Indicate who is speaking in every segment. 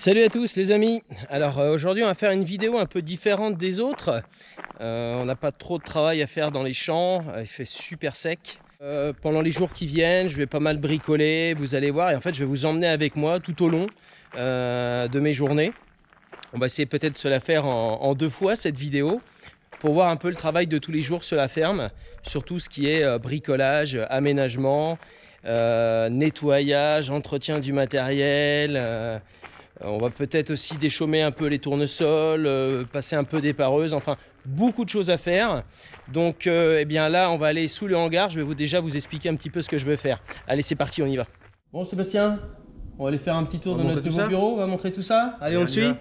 Speaker 1: Salut à tous les amis. Alors aujourd'hui on va faire une vidéo un peu différente des autres. On n'a pas trop de travail à faire dans les champs, il fait super sec. Pendant les jours qui viennent je vais pas mal bricoler, vous allez voir, et en fait je vais vous emmener avec moi tout au long de mes journées. On va essayer peut-être de se la faire en deux fois cette vidéo pour voir un peu le travail de tous les jours sur la ferme, surtout ce qui est bricolage, aménagement, nettoyage, entretien du matériel. On va peut-être aussi déchaumer un peu les tournesols, passer un peu d'épareuse, enfin beaucoup de choses à faire. Donc eh bien là on va aller sous le hangar, je vais déjà vous expliquer un petit peu ce que je vais faire. Allez c'est parti, on y va. Bon Sébastien, on va aller faire un petit tour de notre nouveau bureau, on va montrer tout ça. Allez on le suit.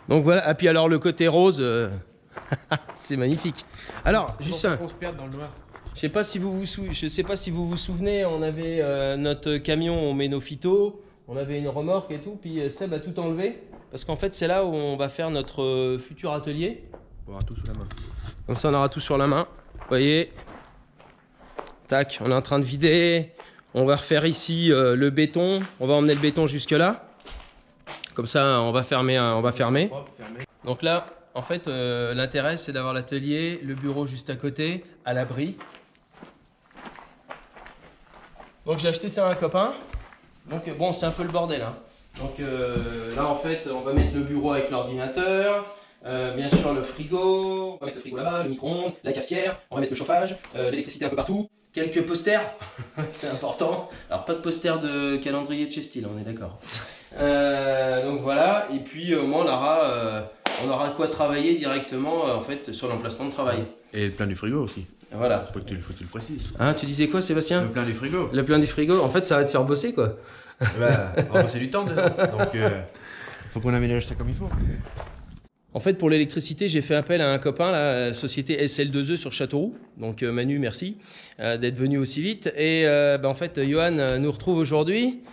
Speaker 1: Donc voilà, et puis alors le côté rose, c'est magnifique. Alors juste un...
Speaker 2: On se perd dans le noir.
Speaker 1: Je sais pas si vous vous souvenez, on avait notre camion, on met nos phytos, on avait une remorque et tout, puis Seb a tout enlevé parce qu'en fait c'est là où on va faire notre futur atelier.
Speaker 2: On aura tout sous la main.
Speaker 1: Comme ça on aura tout sur la main. Vous voyez, tac, on est en train de vider. On va refaire ici le béton. On va emmener le béton jusque là. Comme ça on va fermer. Donc là, en fait, l'intérêt c'est d'avoir l'atelier, le bureau juste à côté, à l'abri. Donc j'ai acheté ça à un copain. Donc bon, c'est un peu le bordel, hein. Donc là en fait on va mettre le bureau avec l'ordinateur, bien sûr le frigo, on va mettre le frigo là-bas, le micro-ondes, la cafetière, on va mettre le chauffage, l'électricité un peu partout, quelques posters, c'est important. Alors pas de poster de calendrier de chez Style, on est d'accord. Donc voilà, et puis au moins on aura quoi travailler directement en fait sur l'emplacement de travail.
Speaker 2: Et le plein du frigo aussi.
Speaker 1: Voilà.
Speaker 2: Faut que tu le précises.
Speaker 1: Hein, tu disais quoi Sébastien?
Speaker 2: Le plein du frigo.
Speaker 1: Le plein du frigo, en fait ça va te faire bosser quoi.
Speaker 2: Bah, on va passer du temps dedans. Donc faut qu'on aménage ça comme il faut.
Speaker 1: En fait pour l'électricité j'ai fait appel à un copain, la société SL2E sur Châteauroux. Donc Manu merci d'être venu aussi vite. Et en fait Johan nous retrouve aujourd'hui.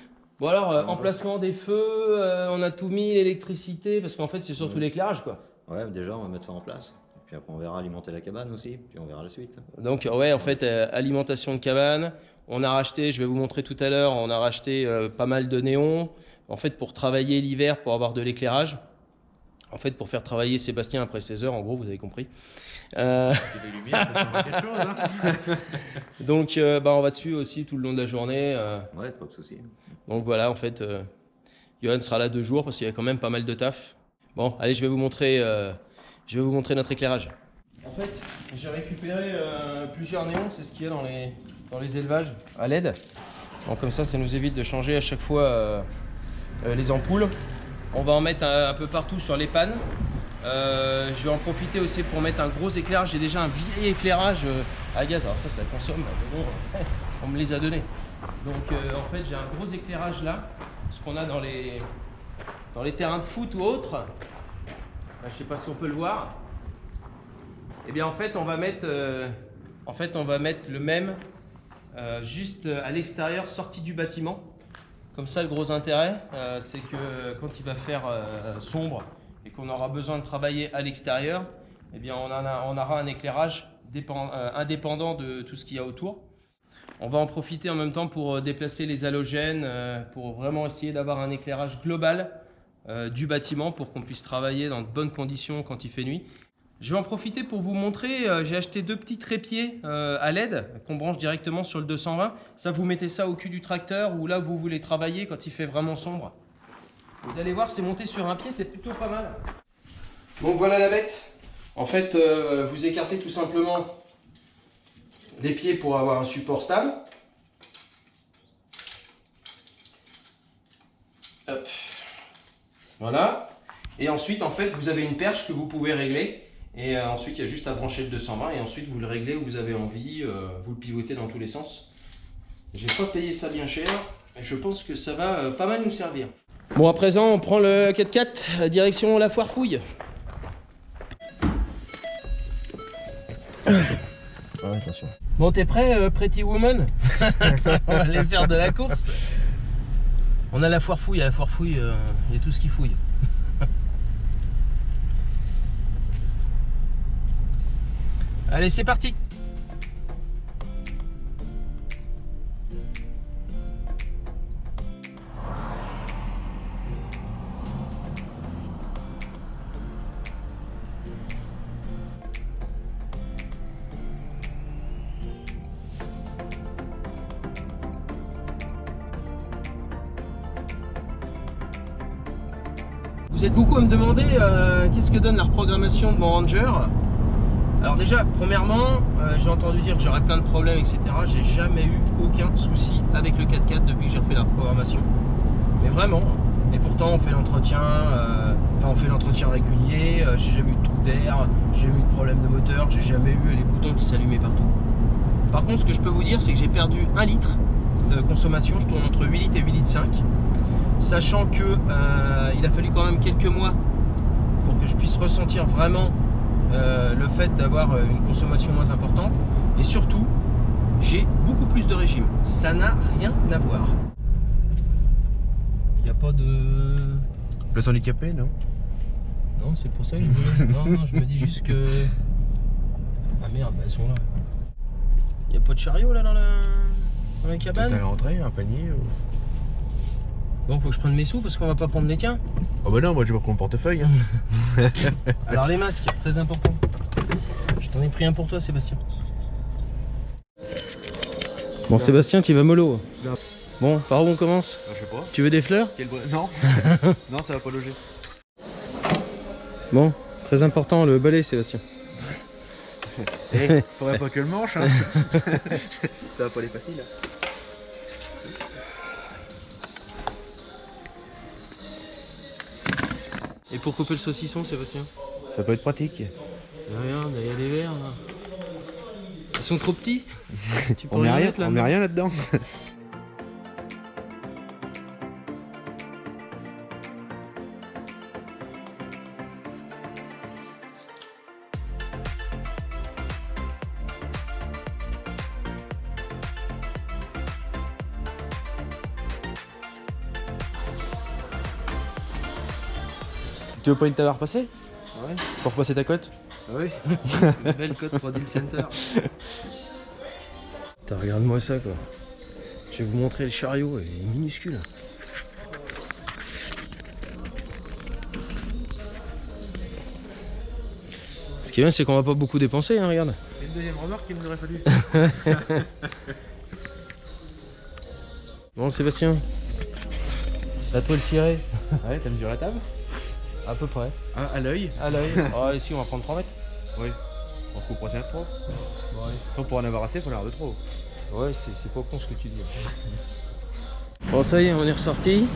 Speaker 1: Bon alors emplacement des feux, on a tout mis, l'électricité, parce qu'en fait c'est surtout l'éclairage quoi.
Speaker 3: Ouais, déjà on va mettre ça en place. Puis après on verra alimenter la cabane aussi, puis on verra la suite.
Speaker 1: Donc ouais, en fait alimentation de cabane, on a racheté, je vais vous montrer tout à l'heure, on a racheté pas mal de néons, en fait pour travailler l'hiver, pour avoir de l'éclairage. En fait pour faire travailler Sébastien après 16 heures, en gros vous avez compris.
Speaker 2: Des lumières, ça va quelque chose, hein.
Speaker 1: Donc on va dessus aussi tout le long de la journée.
Speaker 3: Ouais, pas de souci.
Speaker 1: Donc voilà, en fait, Johan sera là 2 jours parce qu'il y a quand même pas mal de taf. Bon, allez, je vais vous montrer notre éclairage. En fait, j'ai récupéré plusieurs néons, c'est ce qu'il y a dans les élevages à LED. Donc comme ça nous évite de changer à chaque fois les ampoules. On va en mettre un peu partout sur les pannes. Je vais en profiter aussi pour mettre un gros éclairage. J'ai déjà un vieil éclairage à gaz. Alors ça consomme, mais bon, on me les a donnés. Donc en fait j'ai un gros éclairage là, ce qu'on a dans les terrains de foot ou autres. Je sais pas si on peut le voir. Et bien en fait on va mettre le même juste à l'extérieur, sortie du bâtiment. Comme ça le gros intérêt c'est que quand il va faire sombre et qu'on aura besoin de travailler à l'extérieur, eh bien on aura un éclairage indépendant de tout ce qu'il y a autour. On va en profiter en même temps pour déplacer les halogènes, pour vraiment essayer d'avoir un éclairage global du bâtiment pour qu'on puisse travailler dans de bonnes conditions quand il fait nuit. Je vais en profiter pour vous montrer, j'ai acheté 2 petits trépieds à LED qu'on branche directement sur le 220. Ça, vous mettez ça au cul du tracteur ou là où vous voulez travailler quand il fait vraiment sombre. Vous allez voir, c'est monté sur un pied, c'est plutôt pas mal. Donc voilà la bête. En fait, vous écartez tout simplement les pieds pour avoir un support stable. Hop. Voilà. Et ensuite, en fait, vous avez une perche que vous pouvez régler. Et ensuite, il y a juste à brancher le 220. Et ensuite, vous le réglez où vous avez envie. Vous le pivotez dans tous les sens. J'ai pas payé ça bien cher. Et je pense que ça va pas mal nous servir. Bon, à présent, on prend le 4x4 direction la foire fouille.
Speaker 2: Ouais, attention.
Speaker 1: Bon, t'es prêt, Pretty Woman? On va aller faire de la course. On a la foire fouille, à la foire fouille, il y a tout ce qui fouille. Allez, c'est parti. Vous êtes beaucoup à me demander qu'est-ce que donne la reprogrammation de mon Ranger. Alors déjà, premièrement, j'ai entendu dire que j'aurais plein de problèmes, etc. J'ai jamais eu aucun souci avec le 4x4 depuis que j'ai refait la reprogrammation. Mais vraiment. Et pourtant, on fait l'entretien, régulier. J'ai jamais eu de trou d'air, j'ai jamais eu de problème de moteur, j'ai jamais eu les boutons qui s'allumaient partout. Par contre, ce que je peux vous dire, c'est que j'ai perdu 1 litre de consommation. Je tourne entre 8 litres et 8 litres 5. Sachant que il a fallu quand même quelques mois pour que je puisse ressentir vraiment le fait d'avoir une consommation moins importante. Et surtout, j'ai beaucoup plus de régime. Ça n'a rien à voir. Il n'y a pas de...
Speaker 2: Le handicapé, non?
Speaker 1: Non, c'est pour ça que je me... non, je me dis juste que... Ah merde, bah, elles sont là. Il n'y a pas de chariot là dans la cabane?
Speaker 2: T'as l'entrée, un panier ou...
Speaker 1: Bon, faut que je prenne mes sous parce qu'on va pas prendre les tiens.
Speaker 2: Oh bah non, moi je vais prendre le portefeuille. Hein.
Speaker 1: Alors les masques, très important. Je t'en ai pris un pour toi, Sébastien. Bon, Sébastien, tu vas mollo.
Speaker 2: Non.
Speaker 1: Bon, par où on commence?
Speaker 2: Je sais pas.
Speaker 1: Tu veux des fleurs?
Speaker 2: Non. Non, ça va pas loger.
Speaker 1: Bon, très important le balai, Sébastien.
Speaker 2: Faudrait pas que le manche. Hein. Ça va pas aller facile.
Speaker 1: Et pour couper le saucisson, Sébastien?
Speaker 2: Ça peut être pratique.
Speaker 1: Regarde, il y a des verres là. Ils sont trop petits. Tu peux
Speaker 2: On met
Speaker 1: les
Speaker 2: rien,
Speaker 1: mettre, là,
Speaker 2: on met
Speaker 1: non?
Speaker 2: rien là-dedans. Tu veux pas une table à repasser?
Speaker 1: Ouais.
Speaker 2: Pour repasser ta cote?
Speaker 1: Oui. Belle cote pour Deal Center. Regarde-moi ça quoi. Je vais vous montrer le chariot, il est minuscule. Ce qui est bien, c'est qu'on va pas beaucoup dépenser, hein, regarde.
Speaker 2: Une deuxième remarque qu'il nous aurait fallu.
Speaker 1: Bon, Sébastien, la toile cirée.
Speaker 2: Ouais, t'as mesuré la table?
Speaker 1: À peu près.
Speaker 2: Ah, à l'œil?
Speaker 1: À l'œil. Ah, ici, on va prendre 3 mètres.
Speaker 2: Oui. On se coupera 5 trop.
Speaker 1: Ouais.
Speaker 2: Tant pour en avoir assez, faut en avoir de trop.
Speaker 1: Ouais, c'est pas con ce que tu dis. Bon, ça y est, on est ressorti.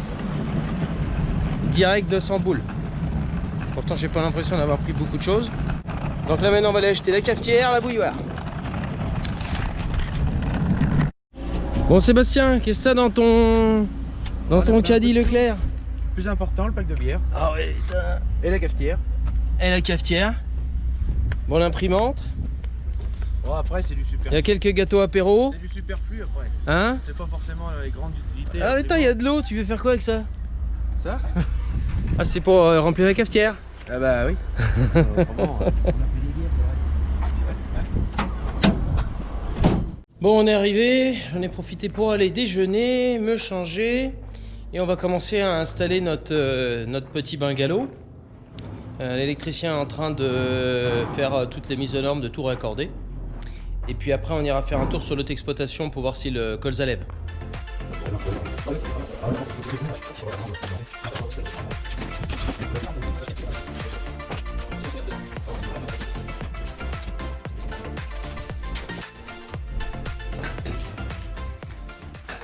Speaker 1: Direct 200 boules. Pourtant, j'ai pas l'impression d'avoir pris beaucoup de choses. Donc là, maintenant, on va aller acheter la cafetière, la bouilloire. Bon, Sébastien, qu'est-ce que t'as dans ton caddie Leclerc?
Speaker 2: Plus important, le pack de bière.
Speaker 1: Ah ouais, putain.
Speaker 2: Et la cafetière.
Speaker 1: Et la cafetière. Bon, l'imprimante.
Speaker 2: Bon, après, c'est du
Speaker 1: Il y
Speaker 2: superflu.
Speaker 1: a quelques gâteaux apéro.
Speaker 2: C'est du superflu après.
Speaker 1: Hein?
Speaker 2: C'est pas forcément les grandes utilités.
Speaker 1: Ah, attends, il y a de l'eau. Tu veux faire quoi avec ça?
Speaker 2: Ça?
Speaker 1: Ah, c'est pour remplir la cafetière.
Speaker 2: Ah bah oui.
Speaker 1: Bon, on est arrivé, j'en ai profité pour aller déjeuner, me changer et on va commencer à installer notre petit bungalow. L'électricien est en train de faire toutes les mises aux normes, de tout raccorder. Et puis après, on ira faire un tour sur l'autre exploitation pour voir si le colza lève.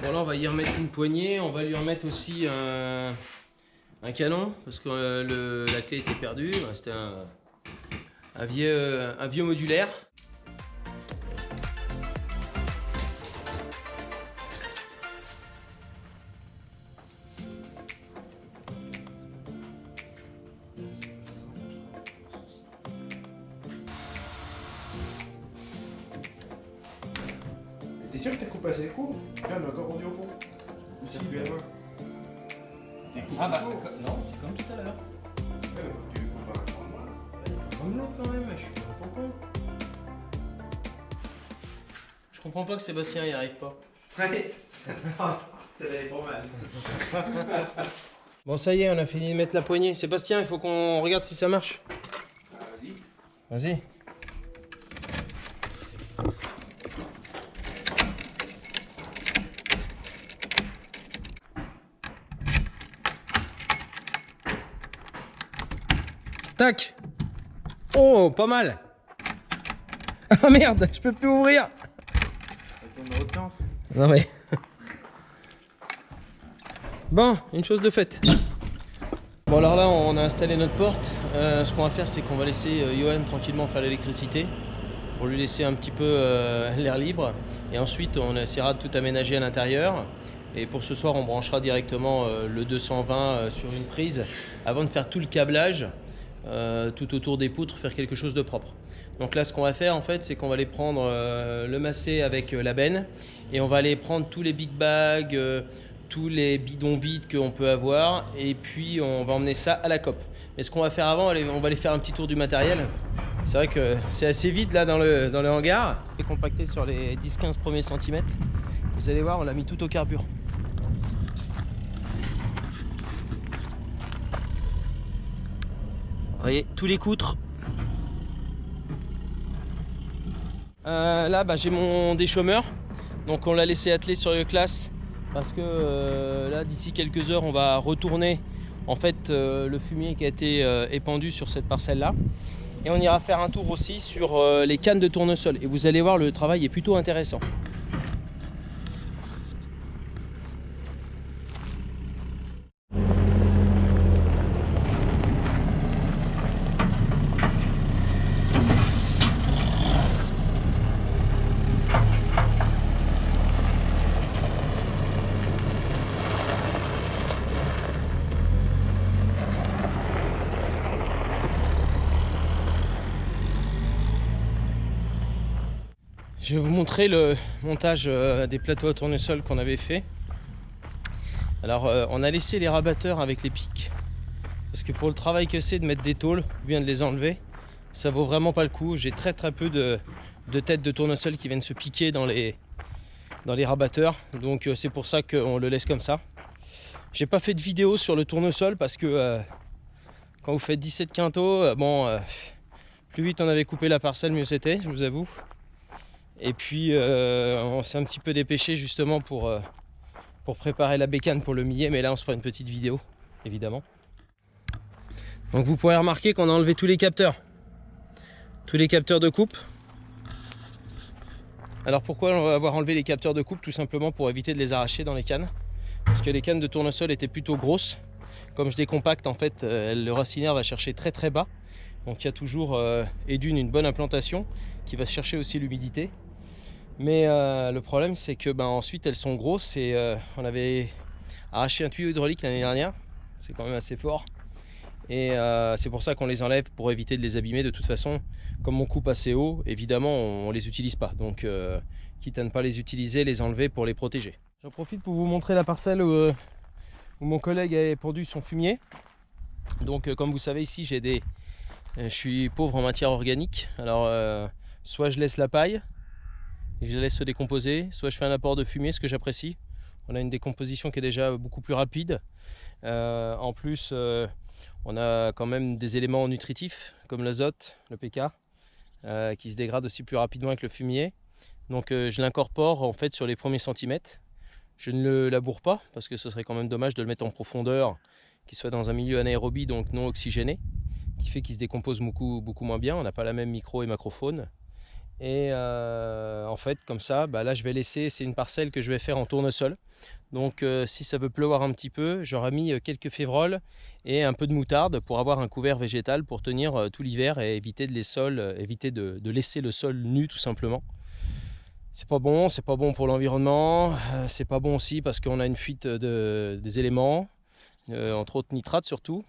Speaker 1: Bon là on va y remettre une poignée, on va lui remettre aussi un canon parce que la clé était perdue, c'était un vieux modulaire.
Speaker 2: T'es sûr que t'as coupé assez les coups? Tiens, on a encore rendu au fond. Ou c'est plus à la main?
Speaker 1: Ah bah non, c'est comme tout à l'heure.
Speaker 2: Tu coupes pas.
Speaker 1: Comme l'autre quand même, je suis pas con. Je comprends pas que Sébastien y arrive pas.
Speaker 2: Ouais. Ça va aller pas mal.
Speaker 1: Bon ça y est, on a fini de mettre la poignée. Sébastien, il faut qu'on regarde si ça marche.
Speaker 2: Vas-y.
Speaker 1: Vas-y. Tac. Oh, pas mal. Ah merde, je peux plus ouvrir. Non mais... Bon, une chose de faite. Bon alors là, on a installé notre porte. Ce qu'on va faire, c'est qu'on va laisser Johan tranquillement faire l'électricité pour lui laisser un petit peu l'air libre. Et ensuite, on essaiera de tout aménager à l'intérieur. Et pour ce soir, on branchera directement le 220 sur une prise avant de faire tout le câblage tout autour des poutres, faire quelque chose de propre. Donc là, ce qu'on va faire en fait, c'est qu'on va aller prendre le massé avec la benne et on va aller prendre tous les big bags, tous les bidons vides qu'on peut avoir, et puis on va emmener ça à la COP. Mais ce qu'on va faire avant, on va aller faire un petit tour du matériel. C'est vrai que c'est assez vide là dans le hangar. C'est compacté sur les 10-15 premiers centimètres. Vous allez voir, on l'a mis tout au carburant. Vous voyez, tous les coutres. Là, j'ai mon déchômeur. Donc on l'a laissé atteler sur le classe. Parce que là, d'ici quelques heures, on va retourner en fait le fumier qui a été épandu sur cette parcelle-là. Et on ira faire un tour aussi sur les cannes de tournesol. Et vous allez voir, le travail est plutôt intéressant. Je vais vous montrer le montage des plateaux à tournesol qu'on avait fait. Alors on a laissé les rabatteurs avec les pics parce que pour le travail que c'est de mettre des tôles ou bien de les enlever, ça vaut vraiment pas le coup. J'ai très peu de têtes de tournesol qui viennent se piquer dans les rabatteurs, donc c'est pour ça qu'on le laisse comme ça. J'ai pas fait de vidéo sur le tournesol parce que quand vous faites 17 quintaux, plus vite on avait coupé la parcelle, mieux c'était, je vous avoue. Et puis on s'est un petit peu dépêché justement pour préparer la bécane pour le millet, mais là on se fera une petite vidéo évidemment. Donc vous pourrez remarquer qu'on a enlevé tous les capteurs de coupe. Alors pourquoi on va avoir enlevé les capteurs de coupe? Tout simplement pour éviter de les arracher dans les cannes, parce que les cannes de tournesol étaient plutôt grosses. Comme je décompacte en fait, le racinaire va chercher très bas, donc il y a toujours et d'une une bonne implantation qui va chercher aussi l'humidité. Mais le problème c'est que ensuite elles sont grosses et on avait arraché un tuyau hydraulique l'année dernière, c'est quand même assez fort. Et c'est pour ça qu'on les enlève, pour éviter de les abîmer. De toute façon, comme on coupe assez haut, évidemment on les utilise pas. Donc quitte à ne pas les utiliser, les enlever pour les protéger. J'en profite pour vous montrer la parcelle où mon collègue a épandu son fumier. Donc comme vous savez ici je suis pauvre en matière organique. Alors soit je laisse la paille et je la laisse se décomposer, soit je fais un apport de fumier, ce que j'apprécie. On a une décomposition qui est déjà beaucoup plus rapide. En plus, on a quand même des éléments nutritifs comme l'azote, le PK, qui se dégradent aussi plus rapidement avec le fumier. Donc je l'incorpore en fait sur les premiers centimètres. Je ne le laboure pas parce que ce serait quand même dommage de le mettre en profondeur, qu'il soit dans un milieu anaérobie, donc non oxygéné, qui fait qu'il se décompose beaucoup moins bien. On n'a pas la même micro et macrofaune. Et en fait comme ça, là je vais laisser, c'est une parcelle que je vais faire en tournesol. Donc si ça veut pleuvoir un petit peu, j'aurai mis quelques févroles et un peu de moutarde pour avoir un couvert végétal pour tenir tout l'hiver et éviter de laisser le sol nu tout simplement. C'est pas bon pour l'environnement, c'est pas bon aussi parce qu'on a une fuite des éléments, entre autres nitrates surtout.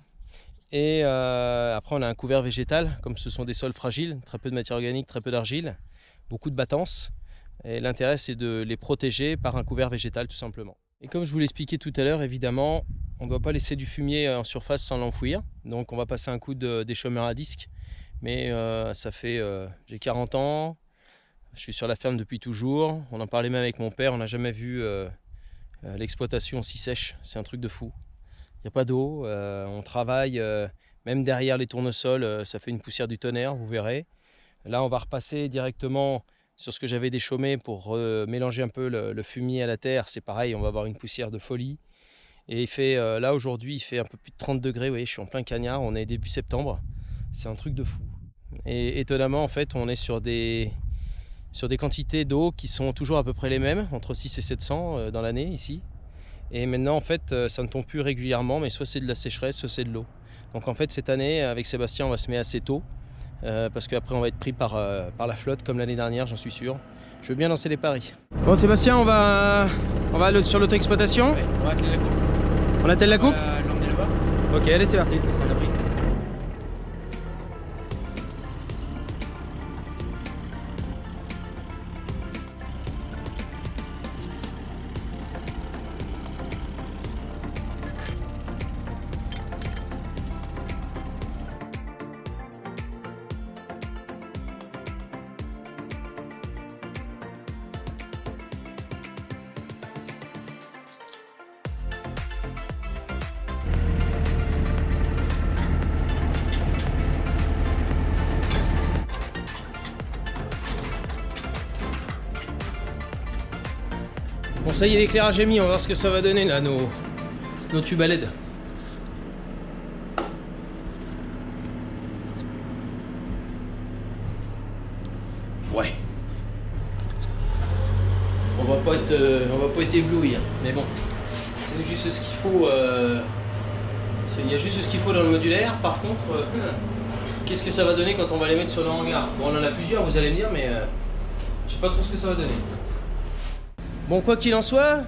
Speaker 1: Et après on a un couvert végétal, comme ce sont des sols fragiles, très peu de matière organique, très peu d'argile, beaucoup de battance. Et l'intérêt c'est de les protéger par un couvert végétal tout simplement. Et comme je vous l'expliquais tout à l'heure, évidemment, on ne doit pas laisser du fumier en surface sans l'enfouir. Donc on va passer un coup de déchômeur à disque. Mais ça fait, j'ai 40 ans, je suis sur la ferme depuis toujours. On en parlait même avec mon père, on n'a jamais vu l'exploitation si sèche, c'est un truc de fou. Il n'y a pas d'eau, on travaille, même derrière les tournesols, ça fait une poussière du tonnerre, vous verrez. Là on va repasser directement sur ce que j'avais déchaumé pour mélanger un peu le fumier à la terre. C'est pareil, on va avoir une poussière de folie. Et il fait, là aujourd'hui il fait un peu plus de 30 degrés, vous voyez, je suis en plein cagnard, on est début septembre. C'est un truc de fou. Et étonnamment, en fait, on est sur des quantités d'eau qui sont toujours à peu près les mêmes, entre 6 et 700 dans l'année ici. Et maintenant, en fait, ça ne tombe plus régulièrement, mais soit c'est de la sécheresse, soit c'est de l'eau. Donc en fait, cette année, avec Sébastien, on va se mettre assez tôt, parce qu'après, on va être pris par la flotte, comme l'année dernière, j'en suis sûr. Je veux bien lancer les paris. Bon, Sébastien, on va sur l'autre exploitation.
Speaker 2: Ouais, on va atteler la coupe.
Speaker 1: On attelle la coupe.
Speaker 2: L'emmener là-bas.
Speaker 1: Ok, allez, c'est parti.
Speaker 2: On sera à l'abri.
Speaker 1: Bon, ça y est, l'éclairage est mis, on va voir ce que ça va donner là, nos tubes à LED. Ouais. On va pas être ébloui, hein. Mais bon, c'est juste ce qu'il faut. Il y a juste ce qu'il faut dans le modulaire. Par contre, qu'est-ce que ça va donner quand on va les mettre sur le hangar? Bon, on en a plusieurs, vous allez me dire, mais je sais pas trop ce que ça va donner. Bon, quoi qu'il en soit,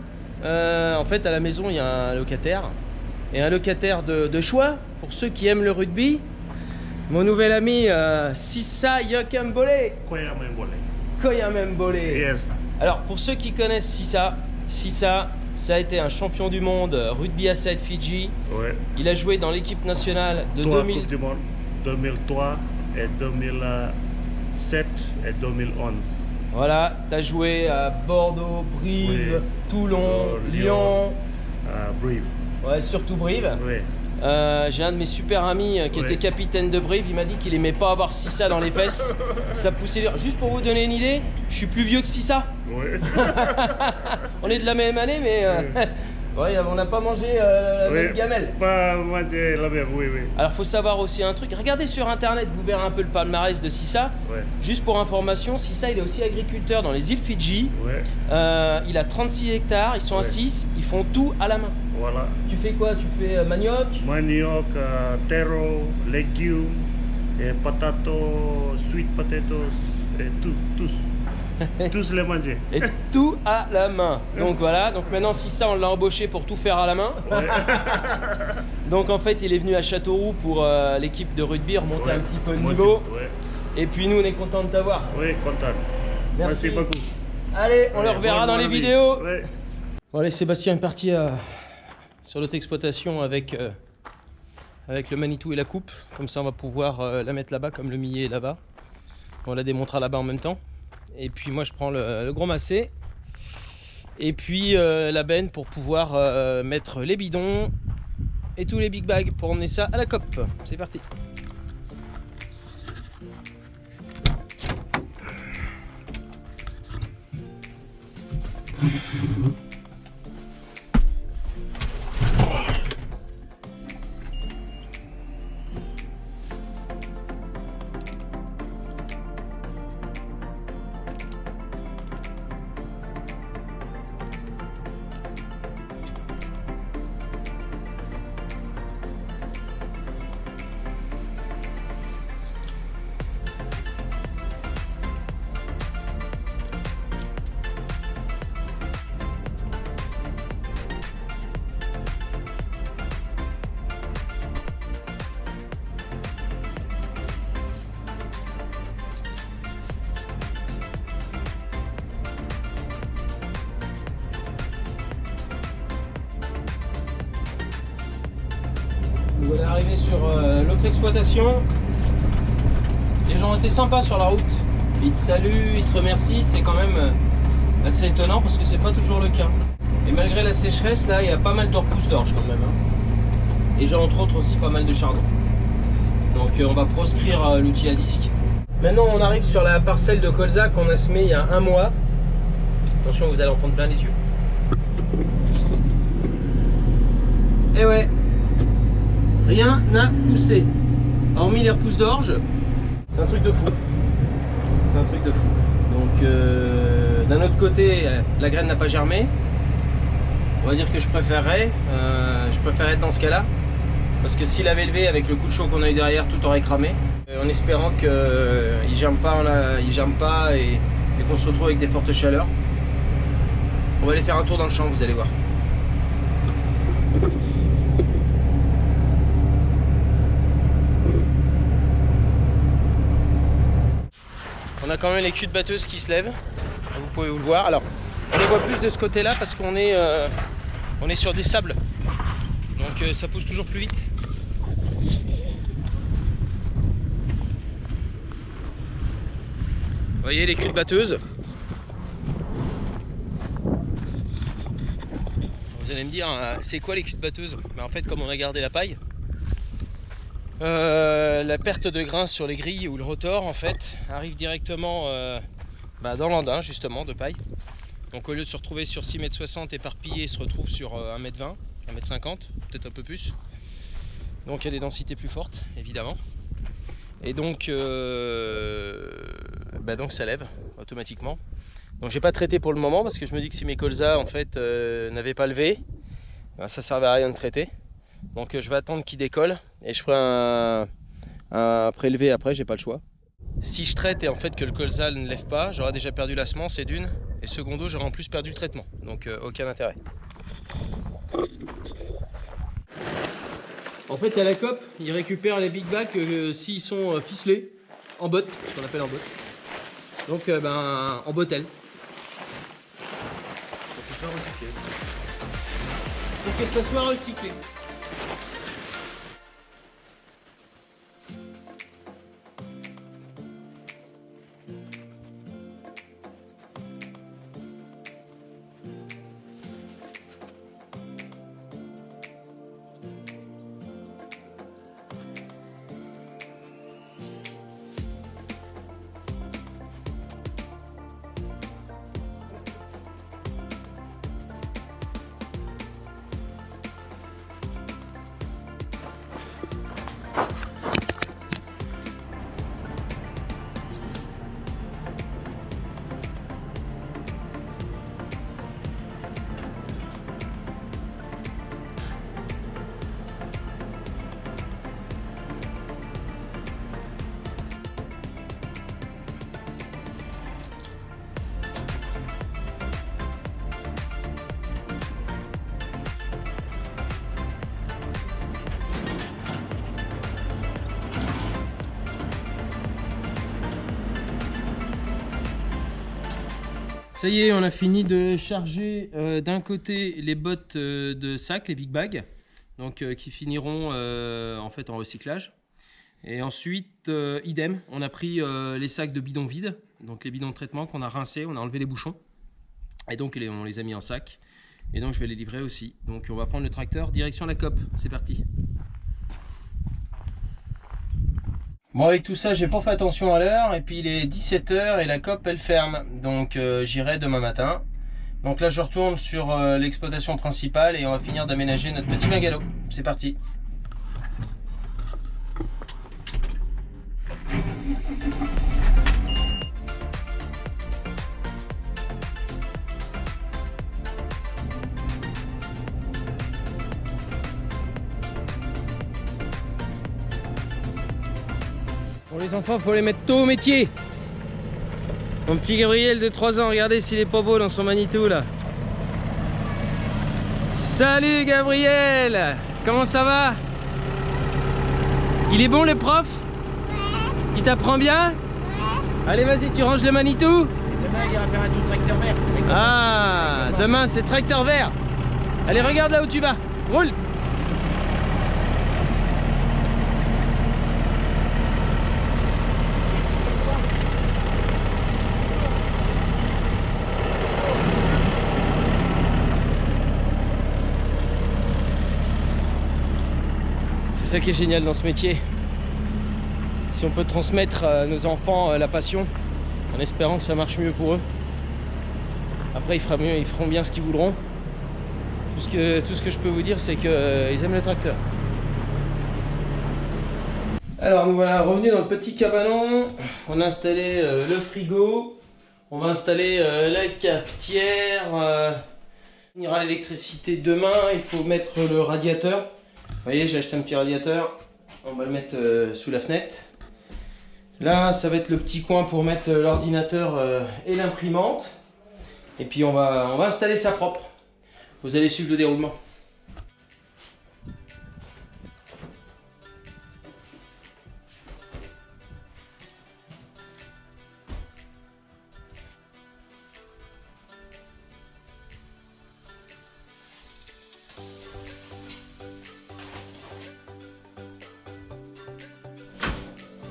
Speaker 1: en fait, à la maison, il y a un locataire. Et un locataire de choix, pour ceux qui aiment le rugby. Mon nouvel ami, Sissa Yokambole. Koyamembole.
Speaker 4: Yes.
Speaker 1: Alors, pour ceux qui connaissent Sissa, ça a été un champion du monde rugby à 7 Fidji.
Speaker 4: Ouais.
Speaker 1: Il a joué dans l'équipe nationale de
Speaker 4: 2000... Coupe du Monde, 2003 et 2007 et 2011.
Speaker 1: Voilà, tu as joué à Bordeaux, Brive,
Speaker 4: Oui.
Speaker 1: Toulon, Lyon.
Speaker 4: Brive.
Speaker 1: Ouais, surtout Brive.
Speaker 4: Oui.
Speaker 1: J'ai un de mes super amis qui était capitaine de Brive. Il m'a dit qu'il aimait pas avoir Sissa dans les fesses. Ça poussait. Juste pour vous donner une idée, je suis plus vieux que Sissa.
Speaker 4: Oui.
Speaker 1: On est de la même année, mais ouais, on n'a pas mangé la même gamelle.
Speaker 4: Pas manger la même, oui, oui.
Speaker 1: Alors, faut savoir aussi un truc. Regardez sur internet, vous verrez un peu le palmarès de Sissa.
Speaker 4: Ouais.
Speaker 1: Juste pour information, Sissa, il est aussi agriculteur dans les îles Fidji.
Speaker 4: Ouais.
Speaker 1: Il a 36 hectares, ils sont à
Speaker 4: Ouais.
Speaker 1: 6, ils font tout à la main.
Speaker 4: Voilà.
Speaker 1: Tu fais quoi? Tu fais manioc?
Speaker 4: Manioc, taro, légumes, et patato, sweet potatoes, et tout, tous. Tous les manger.
Speaker 1: Et tout à la main. Donc voilà, donc maintenant Sissa, on l'a embauché pour tout faire à la main.
Speaker 4: Ouais.
Speaker 1: Donc en fait, il est venu à Châteauroux pour l'équipe de rugby, remonter
Speaker 4: Ouais.
Speaker 1: un petit peu le
Speaker 4: Moi,
Speaker 1: niveau.
Speaker 4: Ouais.
Speaker 1: Et puis nous, on est content de t'avoir.
Speaker 4: Oui, content.
Speaker 1: Merci.
Speaker 4: beaucoup.
Speaker 1: Allez, on le
Speaker 4: Ouais,
Speaker 1: reverra
Speaker 4: bon
Speaker 1: dans les
Speaker 4: avis.
Speaker 1: vidéos.
Speaker 4: Ouais.
Speaker 1: Bon allez, Sébastien est parti sur l'autre exploitation avec le Manitou et la coupe. Comme ça, on va pouvoir la mettre là-bas, comme le millet est là-bas. On la démontera là-bas en même temps. Et puis moi, je prends le gros massé. Et puis la benne pour pouvoir mettre les bidons et tous les big bags pour emmener ça à la COP. C'est parti. On est arrivé sur l'autre exploitation. Les gens étaient sympas sur la route. Ils te saluent, ils te remercient. C'est quand même assez étonnant parce que c'est pas toujours le cas. Et malgré la sécheresse, là, il y a pas mal de repousses d'orge quand même. Hein. Et j'ai entre autres aussi pas mal de chardon. Donc on va proscrire l'outil à disque. Maintenant, on arrive sur la parcelle de colza qu'on a semée il y a un mois. Attention, vous allez en prendre plein les yeux. Et ouais. Rien n'a poussé. hormis les repousses d'orge, c'est un truc de fou. C'est un truc de fou. Donc d'un autre côté, la graine n'a pas germé. On va dire que je préférerais être dans ce cas-là. Parce que s'il avait levé avec le coup de chaud qu'on a eu derrière, tout aurait cramé. En espérant qu'il ne germe pas et qu'on se retrouve avec des fortes chaleurs. On va aller faire un tour dans le champ, vous allez voir. On a quand même les culs de batteuse qui se lèvent, vous pouvez vous le voir. Alors, on les voit plus de ce côté-là parce qu'on est, sur des sables, donc ça pousse toujours plus vite. Vous voyez les culs de batteuse. Vous allez me dire, c'est quoi les culs de batteuse? Ben, en fait, comme on a gardé la paille, la perte de grains sur les grilles ou le rotor en fait arrive directement dans l'andin justement de paille. Donc au lieu de se retrouver sur 6,60 m éparpillé, il se retrouve sur 1,20 m, 1,50 m, peut-être un peu plus. Donc il y a des densités plus fortes évidemment. Et donc, donc ça lève automatiquement. Donc j'ai pas traité pour le moment parce que je me dis que si mes colzas en fait n'avaient pas levé, ça servait à rien de traiter. Donc je vais attendre qu'il décolle et je ferai un prélevé après, j'ai pas le choix. Si je traite et en fait que le colza ne lève pas, j'aurai déjà perdu la semence et d'une, et secondo j'aurai en plus perdu le traitement. Donc aucun intérêt. En fait à la COP, ils récupèrent les big bags s'ils sont ficelés en botte, ce qu'on appelle en botte. Donc en bottelle. Pour que ça soit recyclé. Ça y est, on a fini de charger d'un côté les bottes de sac, les big bags, donc qui finiront en fait en recyclage. Et ensuite, idem, on a pris les sacs de bidons vides, donc les bidons de traitement qu'on a rincés, on a enlevé les bouchons, et donc on les a mis en sac. Et donc je vais les livrer aussi. Donc on va prendre le tracteur direction la COP. C'est parti. Bon, avec tout ça, j'ai pas fait attention à l'heure, et puis il est 17 h et la COP elle ferme, donc j'irai demain matin. Donc là je retourne sur l'exploitation principale et on va finir d'aménager notre petit bungalow. C'est parti. Pour les enfants, faut les mettre tôt au métier. Mon petit Gabriel de 3 ans, regardez s'il est pas beau dans son Manitou là. Salut Gabriel, comment ça va? Il est bon le prof? Ouais. Il t'apprend bien? Ouais. Allez vas-y, tu ranges le Manitou? Demain il ira faire un tour tracteur vert. Ah, demain c'est tracteur vert. Allez regarde là où tu vas, roule. C'est ça qui est génial dans ce métier. Si on peut transmettre à nos enfants la passion, en espérant que ça marche mieux pour eux. Après ils feront bien ce qu'ils voudront. Tout ce que je peux vous dire, c'est qu'ils aiment le tracteur. Alors nous voilà revenus dans le petit cabanon. On a installé le frigo. On va installer la cafetière. Il y aura l'électricité demain. Il faut mettre le radiateur. Vous voyez, j'ai acheté un petit radiateur. On va le mettre sous la fenêtre. Là, ça va être le petit coin pour mettre l'ordinateur et l'imprimante. Et puis on va installer ça propre. Vous allez suivre le déroulement.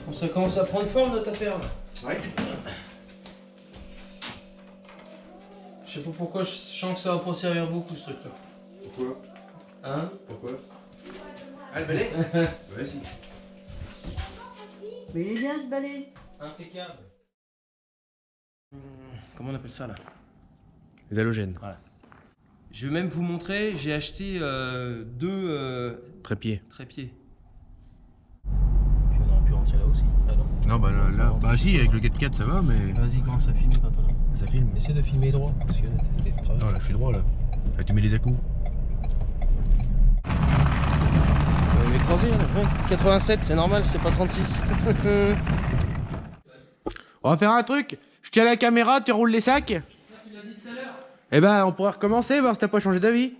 Speaker 1: Bon, ça commence à prendre forme notre affaire là.
Speaker 2: Ouais.
Speaker 1: Je sais pas pourquoi, je sens que ça va pas servir beaucoup ce truc là.
Speaker 2: Pourquoi?
Speaker 1: Hein?
Speaker 2: Pourquoi? Ah, le balai? Vas-y.
Speaker 5: Mais il est bien ce balai.
Speaker 1: Impeccable. Comment on appelle ça là?
Speaker 2: Les halogènes.
Speaker 1: Voilà. Je vais même vous montrer, j'ai acheté deux
Speaker 2: Trépied.
Speaker 1: trépieds. Puis on aurait pu rentrer là aussi. Ah non.
Speaker 2: Non, bah là, bah si, avec le 4x4 ça va, mais.
Speaker 1: Vas-y, commence à filmer quand on a.
Speaker 2: Ça filme.
Speaker 1: Essaie de filmer droit parce que là t'es travaillé.
Speaker 2: Non, là je suis droit là. Là tu mets les à-coups.
Speaker 1: Mais croisé, là, ouais. 87, c'est normal, c'est pas 36.
Speaker 2: On va faire un truc. Je tiens la caméra, tu roules les sacs.
Speaker 1: Tu l'as dit tout à l'heure.
Speaker 2: Eh ben, on pourrait recommencer, voir si t'as pas changé d'avis.